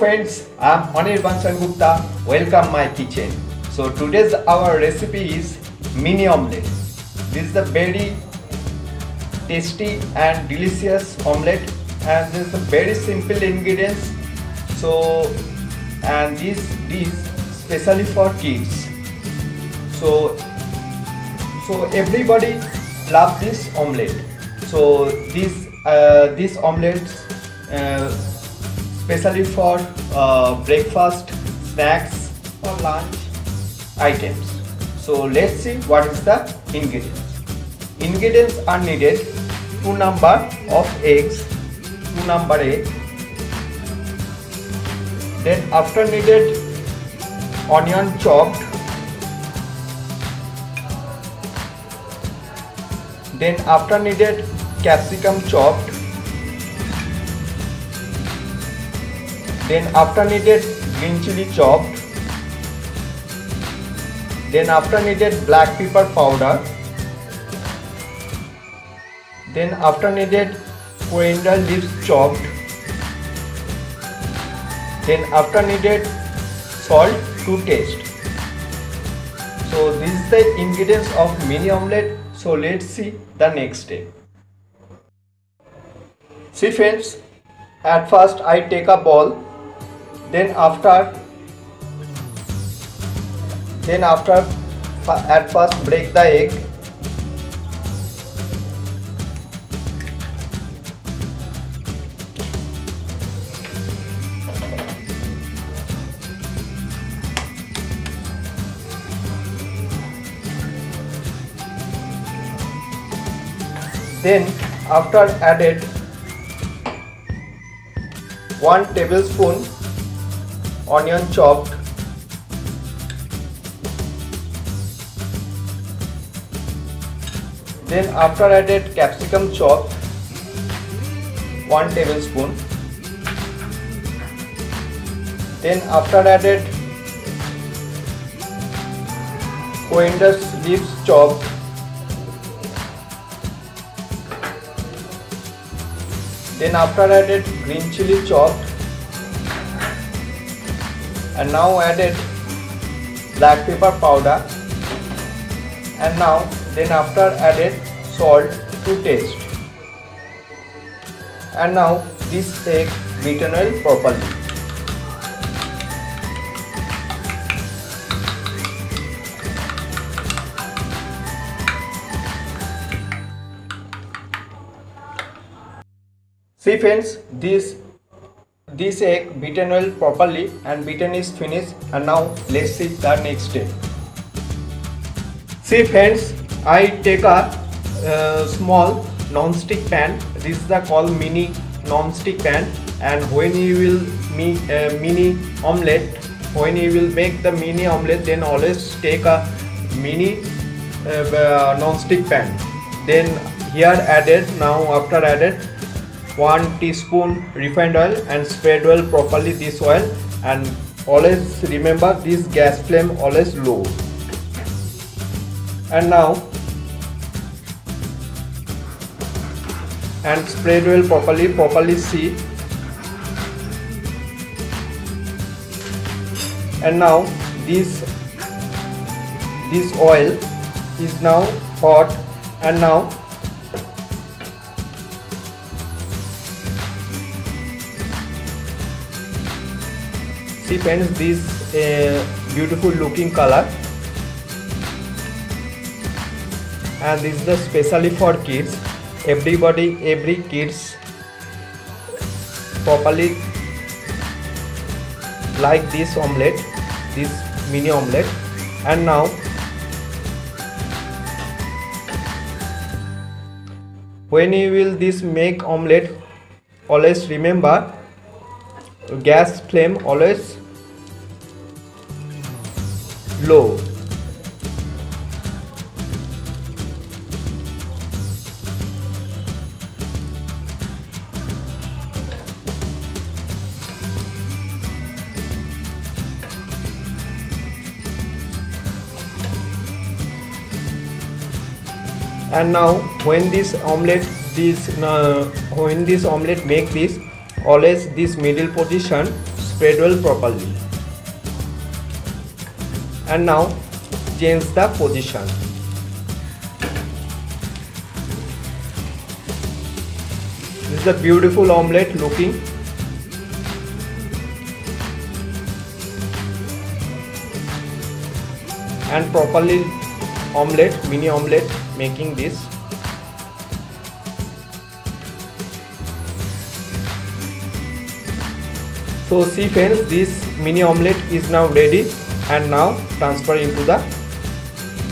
friends, I am Anirban Gupta. Welcome my kitchen. So today's our recipe is mini omelette. This is the very tasty and delicious omelette, and this is a very simple ingredients. So and this dish specially for kids. So everybody love this omelette. So this omelette especially for breakfast, snacks or lunch items. So let's see what is the ingredients. Ingredients are needed: 2 number of eggs, 2 number egg. Then after needed onion chopped. Then after needed capsicum chopped. Then after needed green chili chopped. Then after needed black pepper powder. Then after needed coriander leaves chopped. Then after needed salt to taste. So this is the ingredients of mini omelette. So let's see the next step. See friends, at first I take a bowl. Then after at first break the egg. Then after added 1 tablespoon onion chopped. Then after added capsicum chopped 1 tablespoon. Then after added coriander leaves chopped. Then after added green chili chopped. And now added black pepper powder. And now then after added salt to taste. And now this egg beaten well properly. See friends, this egg beaten well properly and beaten is finished, and now let's see the next step. See friends, I take a small non-stick pan. This is the called mini non-stick pan, and when you will make mini omelette, when you will make the mini omelette, then always take a mini non-stick pan. Then here added, now after added 1 teaspoon refined oil and spread well properly this oil, and always remember this gas flame always low. And now and spread well properly see. And now this oil is now hot, and now see friends, this beautiful looking color, and this is the specially for kids. Every kids properly like this omelette, this mini omelette. And now when you will this make omelette, always remember gas flame always low. And now when this omelette make this, always this middle position spread well properly. And now change the position. This is a beautiful omelette looking. And properly omelette, mini omelette making this. So see friends, this mini omelette is now ready, and now transfer into the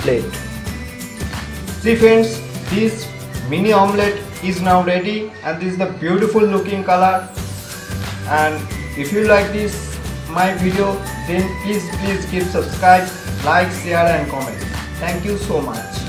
plate. See friends, this mini omelette is now ready, and this is the beautiful looking color. And if you like this my video, then please keep subscribe, like, share and comment. Thank you so much.